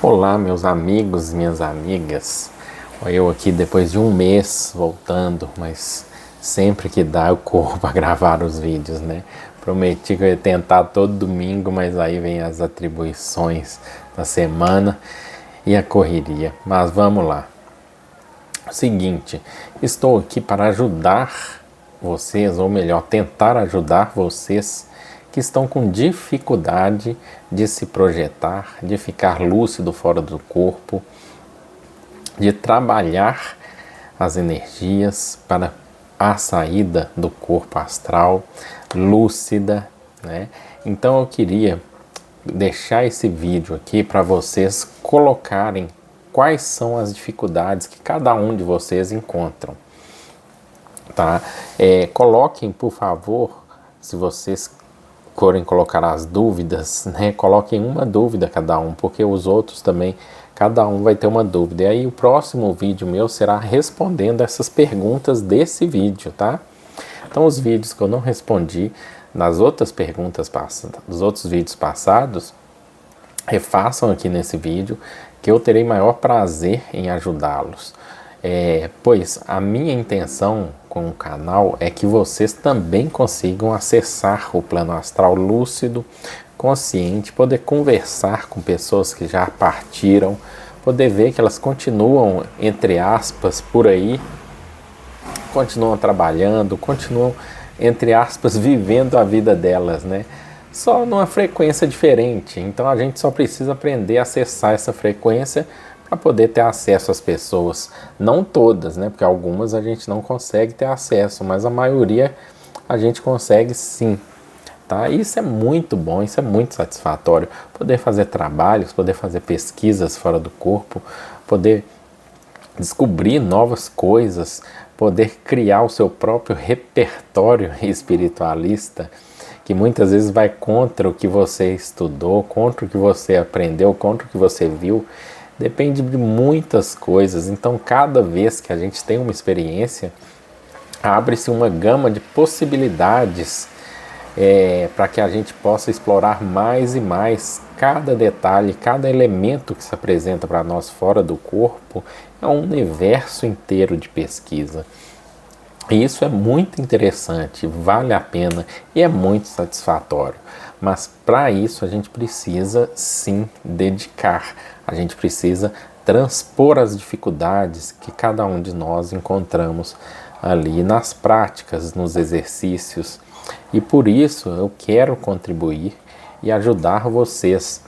Olá, meus amigos e minhas amigas. Eu aqui depois de um mês voltando, mas sempre que dá eu corro para gravar os vídeos, né? Prometi que eu ia tentar todo domingo, mas aí vem as atribuições da semana e a correria. Mas vamos lá. Seguinte, estou aqui para ajudar vocês, ou melhor, tentar ajudar vocês que estão com dificuldade de se projetar, de ficar lúcido fora do corpo, de trabalhar as energias para a saída do corpo astral lúcida, né? Então eu queria deixar esse vídeo aqui para vocês colocarem quais são as dificuldades que cada um de vocês encontram, tá? Coloquem, por favor, se vocês forem colocar as dúvidas, né, coloquem uma dúvida cada um, porque os outros também, cada um vai ter uma dúvida. E aí o próximo vídeo meu será respondendo essas perguntas desse vídeo, tá? Então os vídeos que eu não respondi nas outras perguntas passadas, dos outros vídeos passados, refaçam aqui nesse vídeo, que eu terei maior prazer em ajudá-los. Pois a minha intenção com o canal é que vocês também consigam acessar o plano astral lúcido, consciente, poder conversar com pessoas que já partiram, poder ver que elas continuam, entre aspas, por aí, continuam trabalhando, continuam, entre aspas, vivendo a vida delas, né? Só numa frequência diferente. Então a gente só precisa aprender a acessar essa frequência para poder ter acesso às pessoas, não todas, né? Porque algumas a gente não consegue ter acesso, mas a maioria a gente consegue sim, tá? Isso é muito bom, isso é muito satisfatório, poder fazer trabalhos, poder fazer pesquisas fora do corpo, poder descobrir novas coisas, poder criar o seu próprio repertório espiritualista, que muitas vezes vai contra o que você estudou, contra o que você aprendeu, contra o que você viu. Depende de muitas coisas, então cada vez que a gente tem uma experiência, abre-se uma gama de possibilidades para que a gente possa explorar mais e mais cada detalhe, cada elemento que se apresenta para nós fora do corpo. É um universo inteiro de pesquisa. E isso é muito interessante, vale a pena e é muito satisfatório. Mas para isso a gente precisa sim dedicar, a gente precisa transpor as dificuldades que cada um de nós encontramos ali nas práticas, nos exercícios. E por isso eu quero contribuir e ajudar vocês,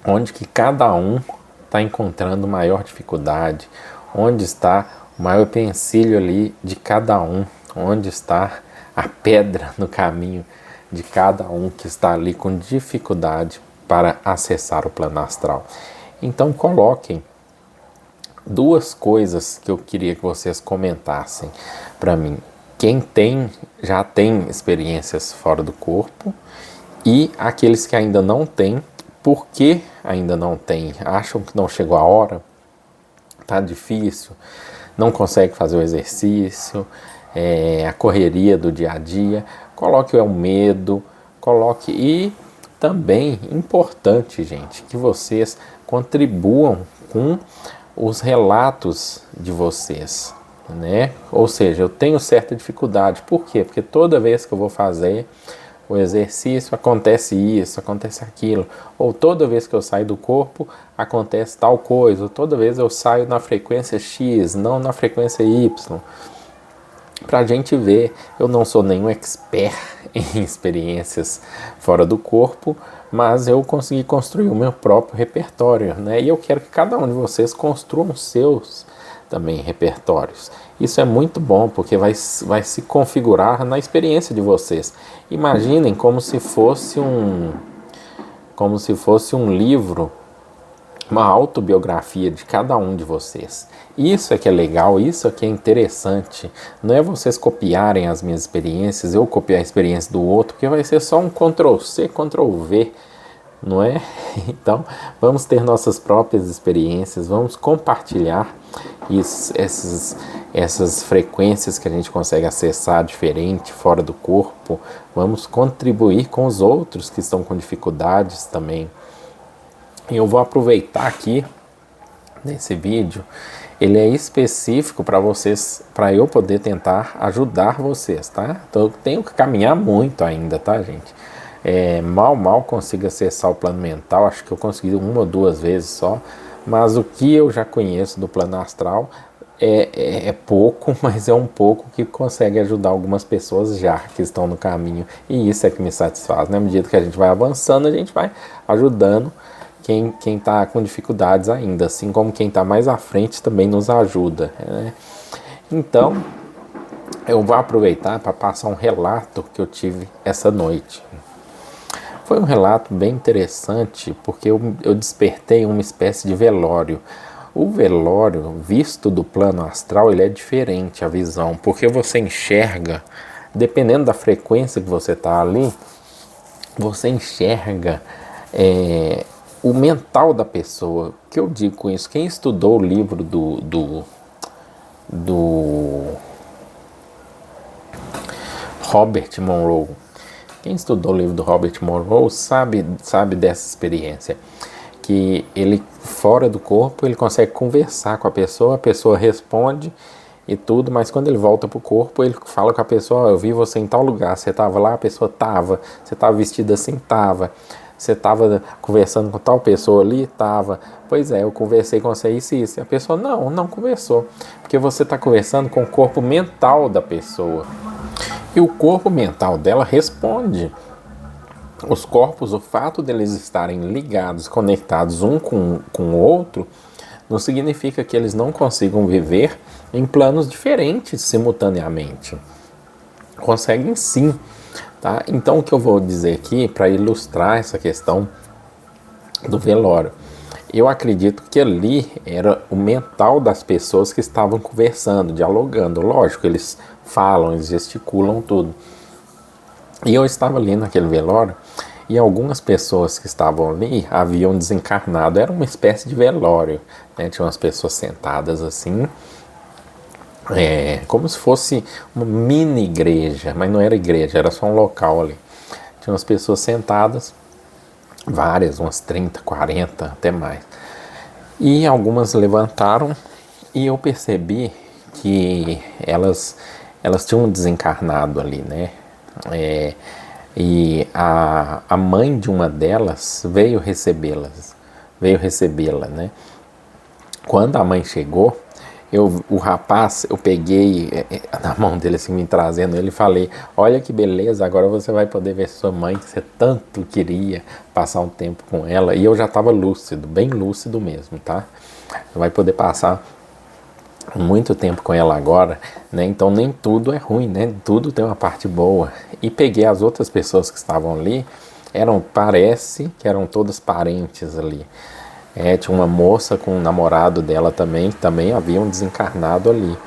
onde que cada um está encontrando maior dificuldade, onde está o maior empecilho ali de cada um, onde está a pedra no caminho de cada um que está ali com dificuldade para acessar o plano astral. Então coloquem duas coisas que eu queria que vocês comentassem para mim. Quem já tem experiências fora do corpo, e aqueles que ainda não têm, por que ainda não têm? Acham que não chegou a hora? Tá difícil? Não consegue fazer o exercício, a correria do dia a dia? Coloque o medo, coloque. E também importante, gente, que vocês contribuam com os relatos de vocês, né? Ou seja, eu tenho certa dificuldade. Por quê? Porque toda vez que eu vou fazer o exercício acontece isso, acontece aquilo, ou toda vez que eu saio do corpo acontece tal coisa, ou toda vez eu saio na frequência X, não na frequência Y. Para a gente ver, eu não sou nenhum expert em experiências fora do corpo, mas eu consegui construir o meu próprio repertório, né? E eu quero que cada um de vocês construam os seus também repertórios. Isso é muito bom, porque vai se configurar na experiência de vocês. Imaginem como se fosse um livro, uma autobiografia de cada um de vocês. Isso é que é legal, isso é que é interessante. Não é vocês copiarem as minhas experiências, eu copiar a experiência do outro, porque vai ser só um Ctrl+C, Ctrl+V, não é? Então, vamos ter nossas próprias experiências, vamos compartilhar essas frequências que a gente consegue acessar diferente, fora do corpo. Vamos contribuir com os outros que estão com dificuldades também E eu vou aproveitar aqui nesse vídeo, ele é específico para vocês, para eu poder tentar ajudar vocês, tá? Então eu tenho que caminhar muito ainda, tá, gente? Mal consigo acessar o plano mental, acho que eu consegui uma ou duas vezes só, mas o que eu já conheço do plano astral é pouco, mas é um pouco que consegue ajudar algumas pessoas já que estão no caminho, e isso é que me satisfaz, né? À medida que a gente vai avançando, a gente vai ajudando quem está com dificuldades ainda, assim como quem está mais à frente também nos ajuda, né? Então, eu vou aproveitar para passar um relato que eu tive essa noite. Foi um relato bem interessante, porque eu despertei uma espécie de velório. O velório, visto do plano astral, ele é diferente a visão, porque você enxerga, dependendo da frequência que você está ali, você enxerga o mental da pessoa. O que eu digo com isso? Quem estudou o livro do Robert Monroe, quem estudou o livro do Robert Monroe sabe dessa experiência, que ele, fora do corpo, ele consegue conversar com a pessoa responde e tudo, mas quando ele volta pro corpo, ele fala com a pessoa: eu vi você em tal lugar, você estava lá, a pessoa estava, você estava vestida assim, estava, você estava conversando com tal pessoa ali, estava, pois é, eu conversei com você isso e isso, e a pessoa não conversou, porque você está conversando com o corpo mental da pessoa, e o corpo mental dela responde. Os corpos, o fato deles estarem ligados, conectados um com o outro, não significa que eles não consigam viver em planos diferentes simultaneamente. Conseguem sim, tá? Então o que eu vou dizer aqui para ilustrar essa questão do velório, eu acredito que ali era o mental das pessoas que estavam conversando, dialogando. Lógico, eles falam, eles gesticulam tudo. E eu estava ali naquele velório e algumas pessoas que estavam ali haviam desencarnado. Era uma espécie de velório, né? Tinha umas pessoas sentadas assim, como se fosse uma mini igreja, mas não era igreja, era só um local ali. Tinha umas pessoas sentadas, várias, umas 30, 40, até mais. E algumas levantaram e eu percebi que elas tinham desencarnado ali, né? E a mãe de uma delas veio recebê-la, né? Quando a mãe chegou, o rapaz, eu peguei na mão dele assim, me trazendo ele, e falei: olha que beleza, agora você vai poder ver sua mãe, que você tanto queria passar um tempo com ela. E eu já estava lúcido, bem lúcido mesmo, tá? Você vai poder passar muito tempo com ela agora, né? Então nem tudo é ruim, né? Tudo tem uma parte boa. E peguei as outras pessoas que estavam ali, parece que eram todas parentes ali. Tinha uma moça com um namorado dela também, que também haviam desencarnado ali.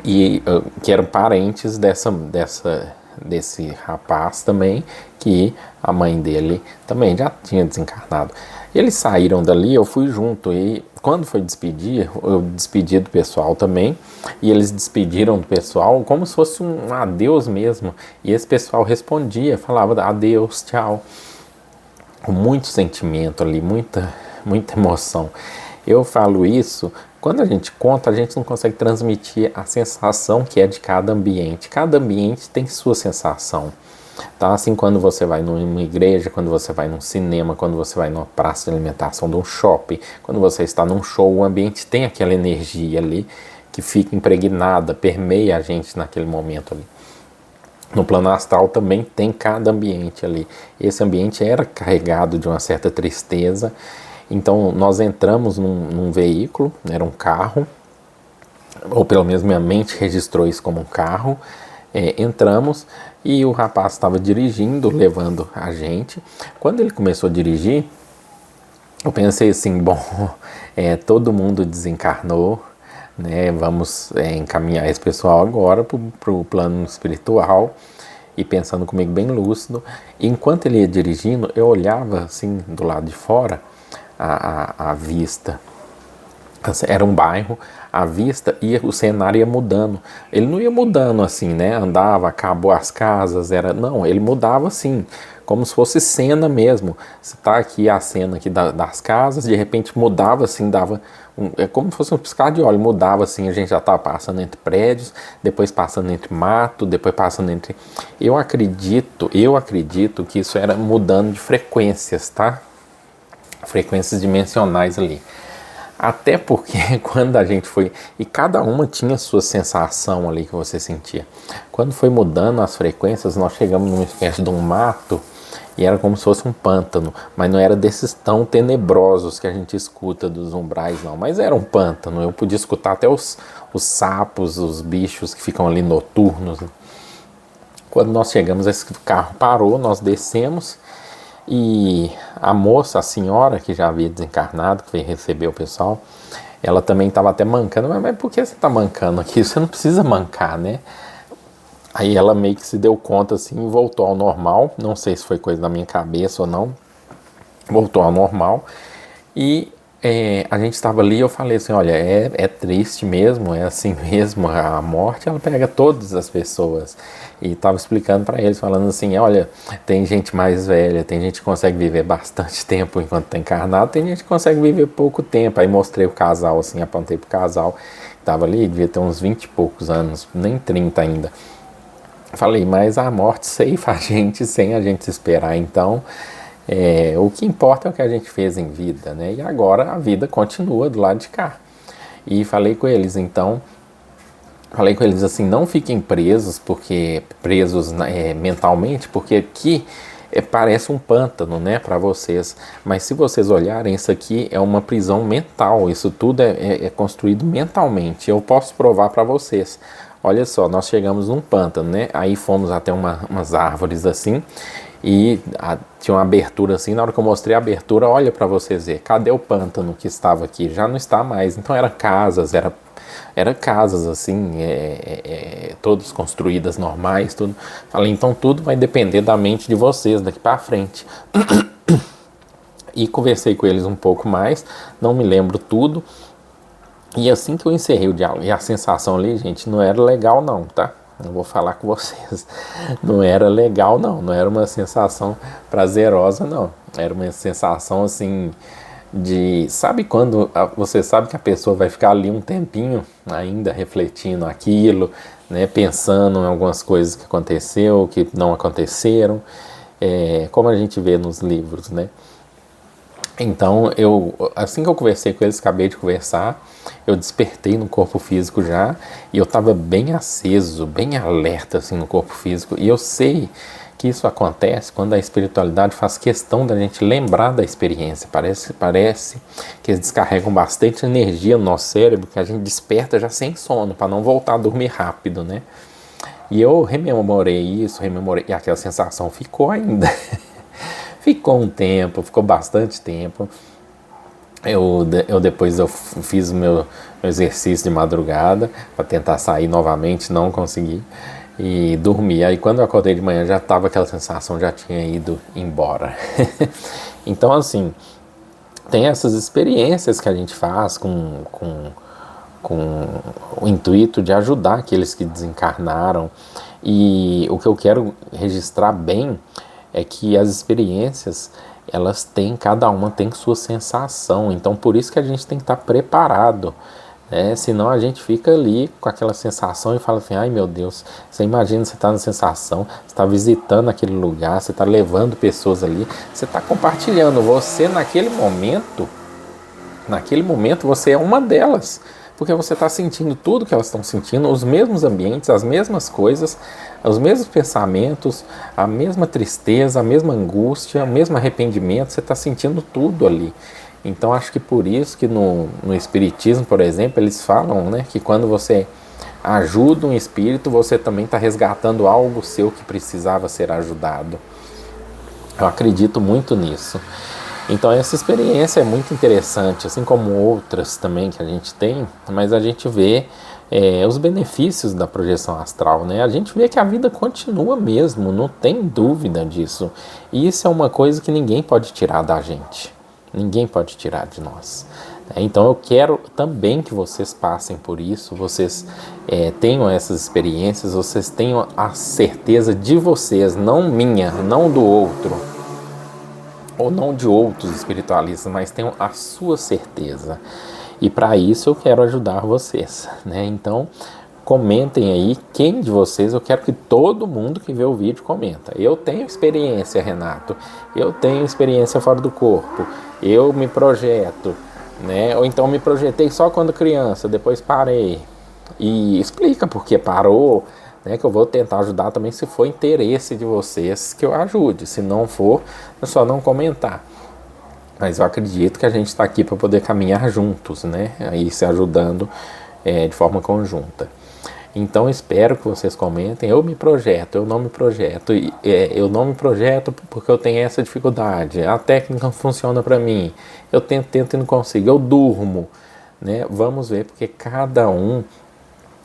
E que eram parentes desse rapaz também, que a mãe dele também já tinha desencarnado. Eles saíram dali, eu fui junto, e quando foi despedir, eu despedi do pessoal também, e eles despediram do pessoal como se fosse um adeus mesmo, e esse pessoal respondia, falava adeus, tchau, com muito sentimento ali, muita emoção. Eu falo isso, quando a gente conta, a gente não consegue transmitir a sensação que é de cada ambiente tem sua sensação. Tá? Assim, quando você vai numa igreja, quando você vai num cinema, quando você vai numa praça de alimentação de um shopping, quando você está num show, o ambiente tem aquela energia ali que fica impregnada, permeia a gente naquele momento ali. No plano astral também tem cada ambiente ali. Esse ambiente era carregado de uma certa tristeza. Então nós entramos num veículo, era um carro, ou pelo menos minha mente registrou isso como um carro. Entramos e o rapaz estava dirigindo, levando a gente. Quando ele começou a dirigir, eu pensei assim: bom, todo mundo desencarnou, né? Vamos encaminhar esse pessoal agora para o plano espiritual. E pensando comigo bem lúcido. E enquanto ele ia dirigindo, eu olhava assim do lado de fora a vista. Era um bairro à vista e o cenário ia mudando. Ele não ia mudando assim, né? Andava, acabou as casas, não, ele mudava assim, como se fosse cena mesmo. Você tá aqui a cena aqui das casas, de repente mudava assim, é como se fosse um piscar de olho, mudava assim, a gente já estava passando entre prédios, depois passando entre mato, depois passando entre... Eu acredito que isso era mudando de frequências, tá? Frequências dimensionais ali. Até porque quando a gente foi... E cada uma tinha sua sensação ali que você sentia. Quando foi mudando as frequências, nós chegamos numa espécie de um mato e era como se fosse um pântano. Mas não era desses tão tenebrosos que a gente escuta dos umbrais, não. Mas era um pântano. Eu podia escutar até os sapos, os bichos que ficam ali noturnos. Quando nós chegamos, esse carro parou, nós descemos... E a moça, a senhora que já havia desencarnado, que veio receber o pessoal, ela também estava até mancando. Mas por que você está mancando aqui? Você não precisa mancar, né? Aí ela meio que se deu conta assim e voltou ao normal. Não sei se foi coisa da minha cabeça ou não. Voltou ao normal. E a gente estava ali e eu falei assim, olha, é triste mesmo, é assim mesmo, a morte ela pega todas as pessoas. E estava explicando para eles, falando assim, olha, tem gente mais velha, tem gente que consegue viver bastante tempo enquanto está encarnado, tem gente que consegue viver pouco tempo. Aí mostrei o casal, assim, apontei pro casal, estava ali, devia ter uns 20 e poucos anos, nem 30 ainda. Falei, mas a morte ceifa a gente sem a gente esperar, então... o que importa é o que a gente fez em vida, né? E agora a vida continua do lado de cá. E falei com eles assim, não fiquem presos mentalmente, porque aqui parece um pântano, né, para vocês. Mas se vocês olharem, isso aqui é uma prisão mental. Isso tudo é construído mentalmente. Eu posso provar para vocês. Olha só, nós chegamos num pântano, né? Aí fomos até umas árvores assim. E tinha uma abertura assim, na hora que eu mostrei a abertura, olha para vocês verem, cadê o pântano que estava aqui? Já não está mais. Então era casas assim, todas construídas normais, tudo. Falei, então tudo vai depender da mente de vocês daqui para frente. E conversei com eles um pouco mais, não me lembro tudo. E assim que eu encerrei o diálogo, e a sensação ali, gente, não era legal não, tá? Eu vou falar com vocês, não era legal não era uma sensação prazerosa não, era uma sensação assim de, sabe quando você sabe que a pessoa vai ficar ali um tempinho ainda refletindo aquilo, né, pensando em algumas coisas que aconteceu, que não aconteceram, como a gente vê nos livros, né? Então, assim que eu conversei com eles, acabei de conversar, eu despertei no corpo físico já, e eu estava bem aceso, bem alerta assim no corpo físico, e eu sei que isso acontece quando a espiritualidade faz questão da gente lembrar da experiência. Parece que eles descarregam bastante energia no nosso cérebro, que a gente desperta já sem sono, para não voltar a dormir rápido, né? E eu rememorei isso, e aquela sensação ficou ainda. Ficou um tempo, ficou bastante tempo. Depois eu fiz o meu exercício de madrugada para tentar sair novamente, não consegui. E dormi. Aí quando eu acordei de manhã já estava aquela sensação, já tinha ido embora. Então assim, tem essas experiências que a gente faz com o intuito de ajudar aqueles que desencarnaram. E o que eu quero registrar bem é que as experiências, cada uma tem sua sensação, então por isso que a gente tem que estar preparado, né? Senão a gente fica ali com aquela sensação e fala assim, ai meu Deus, você imagina, você está na sensação, você está visitando aquele lugar, você está levando pessoas ali, você está compartilhando, você naquele momento você é uma delas, porque você está sentindo tudo que elas estão sentindo, os mesmos ambientes, as mesmas coisas, os mesmos pensamentos, a mesma tristeza, a mesma angústia, o mesmo arrependimento, você está sentindo tudo ali. Então acho que por isso que no Espiritismo, por exemplo, eles falam, né, que quando você ajuda um espírito, você também está resgatando algo seu que precisava ser ajudado. Eu acredito muito nisso. Então essa experiência é muito interessante, assim como outras também que a gente tem, mas a gente vê os benefícios da projeção astral, né? A gente vê que a vida continua mesmo, não tem dúvida disso. E isso é uma coisa que ninguém pode tirar da gente, ninguém pode tirar de nós. Então eu quero também que vocês passem por isso, vocês tenham essas experiências, vocês tenham a certeza de vocês, não minha, não do outro, ou não de outros espiritualistas, mas tenham a sua certeza. E para isso eu quero ajudar vocês, né? Então comentem aí, quem de vocês, eu quero que todo mundo que vê o vídeo comenta. Eu tenho experiência, Renato, eu tenho experiência fora do corpo, eu me projeto, né? Ou então me projetei só quando criança, depois parei. E explica por que parou, né? Que eu vou tentar ajudar também, se for interesse de vocês, que eu ajude. Se não for, é só não comentar. Mas eu acredito que a gente está aqui para poder caminhar juntos, né? Aí se ajudando de forma conjunta. Então espero que vocês comentem. Eu me projeto, eu não me projeto. Eu não me projeto porque eu tenho essa dificuldade. A técnica não funciona para mim. Eu tento e não consigo. Eu durmo, né? Vamos ver, porque cada um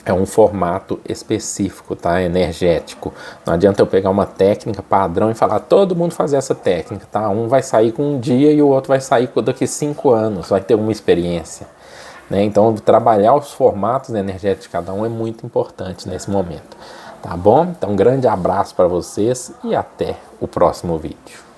é um formato específico, tá? Energético. Não adianta eu pegar uma técnica padrão e falar todo mundo fazer essa técnica, tá? Um vai sair com um dia e o outro vai sair daqui 5 anos, vai ter uma experiência, né? Então trabalhar os formatos energéticos de cada um é muito importante nesse momento, tá bom? Então um grande abraço para vocês e até o próximo vídeo.